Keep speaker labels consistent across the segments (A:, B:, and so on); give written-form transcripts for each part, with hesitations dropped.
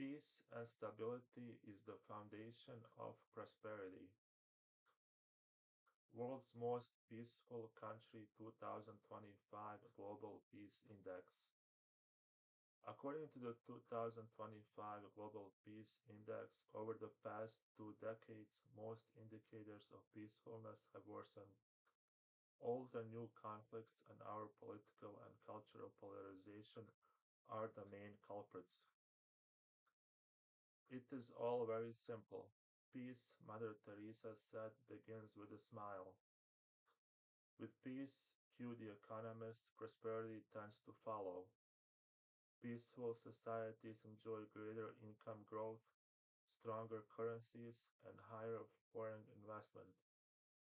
A: Peace and stability is the foundation of prosperity. World's most peaceful country 2025 Global Peace Index. According to the 2025 Global Peace Index, over the past 2 decades, most indicators of peacefulness have worsened. All the new conflicts and our political and cultural polarization are the main culprits. It is all very simple. Peace, Mother Teresa said, begins with a smile. With peace, cue the economist, prosperity tends to follow. Peaceful societies enjoy greater income growth, stronger currencies, and higher foreign investment,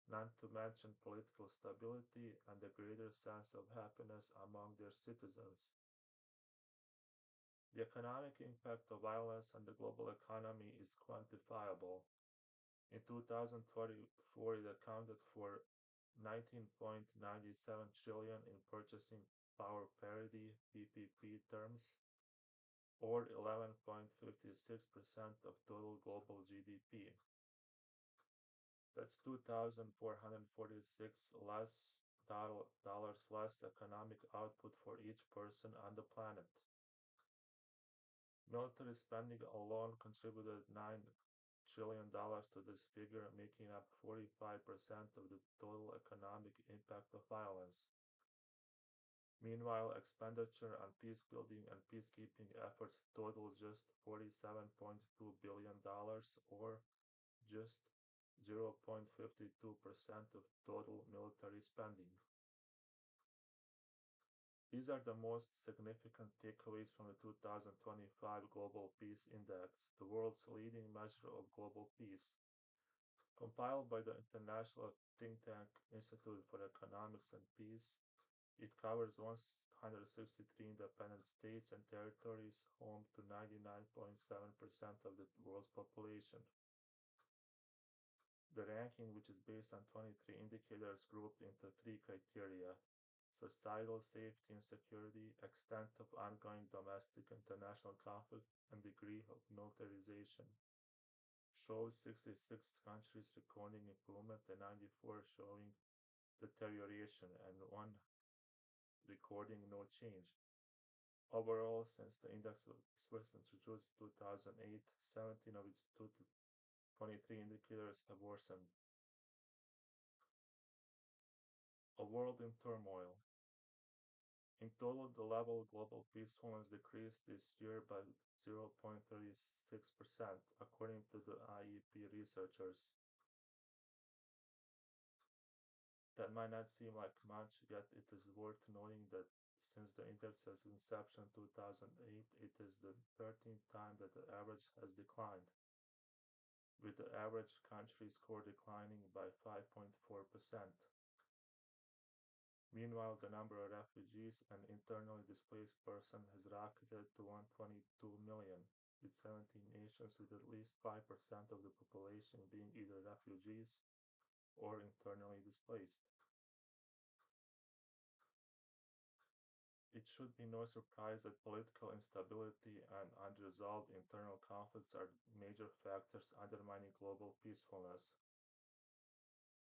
A: not to mention political stability and a greater sense of happiness among their citizens. The economic impact of violence on the global economy is quantifiable. In 2024, it accounted for 19.97 trillion in purchasing power parity (PPP) terms, or 11.56% of total global GDP. That's 2,446 less dollars less economic output for each person on the planet. Military spending alone contributed $9 trillion to this figure, making up 45% of the total economic impact of violence. Meanwhile, expenditure on peacebuilding and peacekeeping efforts total just $47.2 billion, or just 0.52% of total military spending. These are the most significant takeaways from the 2025 Global Peace Index, the world's leading measure of global peace. Compiled by the international think tank Institute for Economics and Peace, it covers 163 independent states and territories, home to 99.7% of the world's population. The ranking, which is based on 23 indicators grouped into three criteria: societal safety and security, extent of ongoing domestic international conflict, and degree of militarization, shows 66 countries recording improvement and 94 showing deterioration and one recording no change. Overall, since the index was first introduced in 2008, 17 of its 23 indicators have worsened. A world in turmoil. In total, the level of global peacefulness decreased this year by 0.36%, according to the IEP researchers. That might not seem like much, yet it is worth noting that since the index's inception in 2008, it is the 13th time that the average has declined, with the average country score declining by 5.4%. Meanwhile, the number of refugees and internally displaced persons has rocketed to 122 million, with 17 nations with at least 5% of the population being either refugees or internally displaced. It should be no surprise that political instability and unresolved internal conflicts are major factors undermining global peacefulness.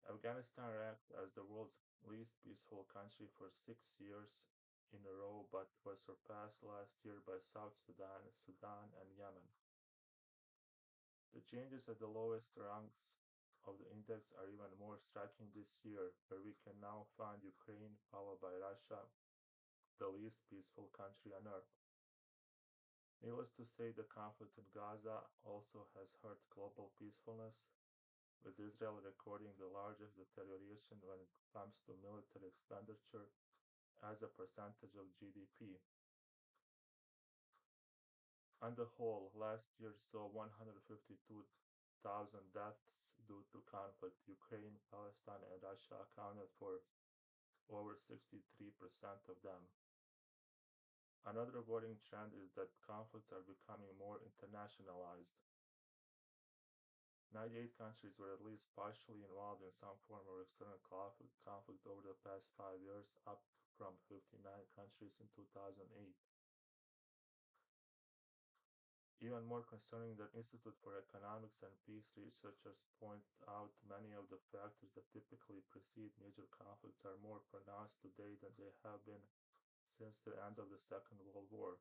A: Afghanistan ranked as the world's least peaceful country for 6 years in a row, but was surpassed last year by South Sudan, Sudan, and Yemen. The changes at the lowest rungs of the index are even more striking this year, where we can now find Ukraine, followed by Russia, the least peaceful country on earth. Needless to say, the conflict in Gaza also has hurt global peacefulness, with Israel recording the largest deterioration when it comes to military expenditure as a percentage of GDP. On the whole, last year saw 152,000 deaths due to conflict. Ukraine, Palestine, and Russia accounted for over 63% of them. Another worrying trend is that conflicts are becoming more internationalized. 98 countries were at least partially involved in some form of external conflict over the past 5 years, up from 59 countries in 2008. Even more concerning, the Institute for Economics and Peace researchers point out many of the factors that typically precede major conflicts are more pronounced today than they have been since the end of the Second World War.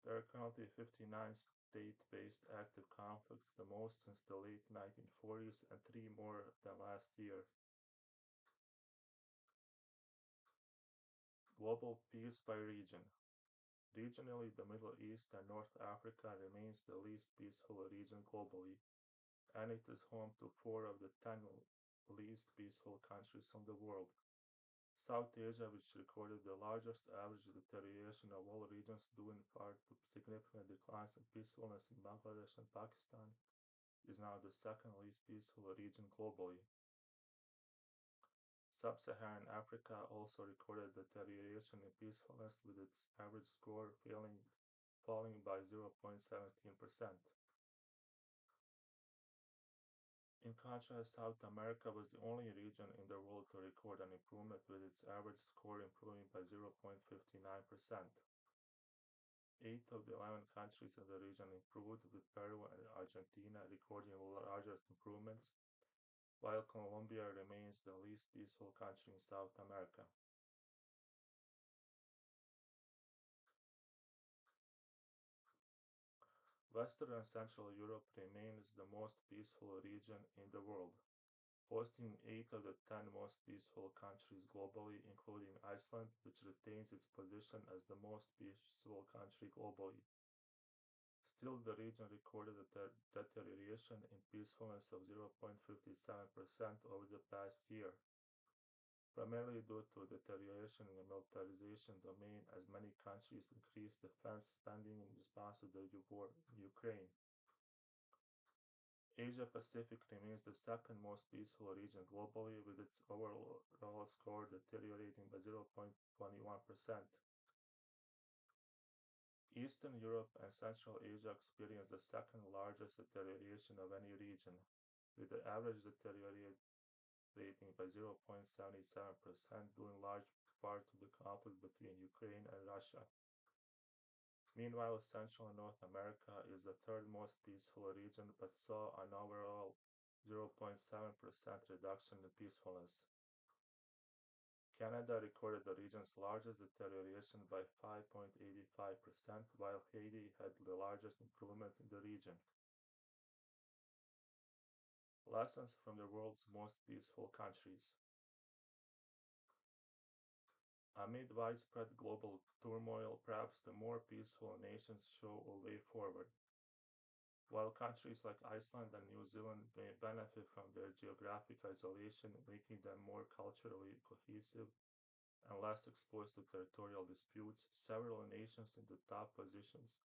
A: There are currently 59 state based active conflicts, the most since the late 1940s, and three more than last year. Global peace by region. Regionally, the Middle East and North Africa remains the least peaceful region globally, and it is home to four of the 10 least peaceful countries in the world. South Asia, which recorded the largest average deterioration of all regions due in part to significant declines in peacefulness in Bangladesh and Pakistan, is now the second least peaceful region globally. Sub Saharan Africa also recorded deterioration in peacefulness, with its average score falling by 0.17%. In contrast, South America was the only region in the world to record an improvement, with its average score improving by 0.59%. Eight of the 11 countries in the region improved, with Peru and Argentina recording the largest improvements, while Colombia remains the least peaceful country in South America. Western and Central Europe remains the most peaceful region in the world, hosting 8 of the 10 most peaceful countries globally, including Iceland, which retains its position as the most peaceful country globally. Still, the region recorded a deterioration in peacefulness of 0.57% over the past year, primarily due to deterioration in the militarization domain as many countries increased defense spending in response to the war in Ukraine. Asia Pacific remains the second most peaceful region globally, with its overall score deteriorating by 0.21%. Eastern Europe and Central Asia experienced the second largest deterioration of any region, with the average deteriorating by 0.77%, due in large part to the conflict between Ukraine and Russia. Meanwhile, Central and North America is the third most peaceful region, but saw an overall 0.7% reduction in peacefulness. Canada recorded the region's largest deterioration by 5.85%, while Haiti had the largest improvement in the region. Lessons from the world's most peaceful countries. Amid widespread global turmoil, perhaps the more peaceful nations show a way forward. While countries like Iceland and New Zealand may benefit from their geographic isolation, making them more culturally cohesive and less exposed to territorial disputes, several nations in the top positions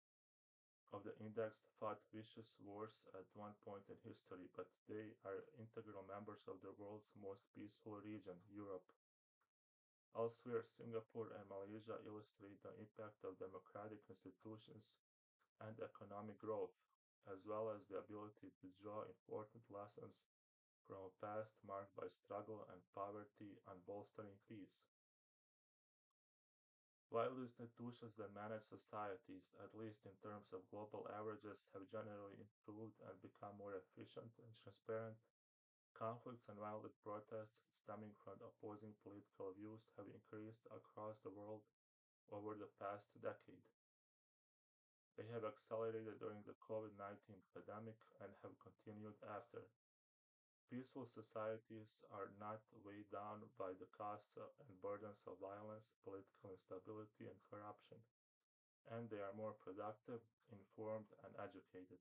A: of the index fought vicious wars at one point in history, but they are integral members of the world's most peaceful region, Europe. Elsewhere, Singapore and Malaysia illustrate the impact of democratic institutions and economic growth, as well as the ability to draw important lessons from a past marked by struggle and poverty and bolstering peace. While the institutions that manage societies, at least in terms of global averages, have generally improved and become more efficient and transparent, conflicts and violent protests stemming from opposing political views have increased across the world over the past decade. They have accelerated during the COVID-19 pandemic and have continued after. Peaceful societies are not weighed down by the costs and burdens of violence, political instability, and corruption, and they are more productive, informed, and educated.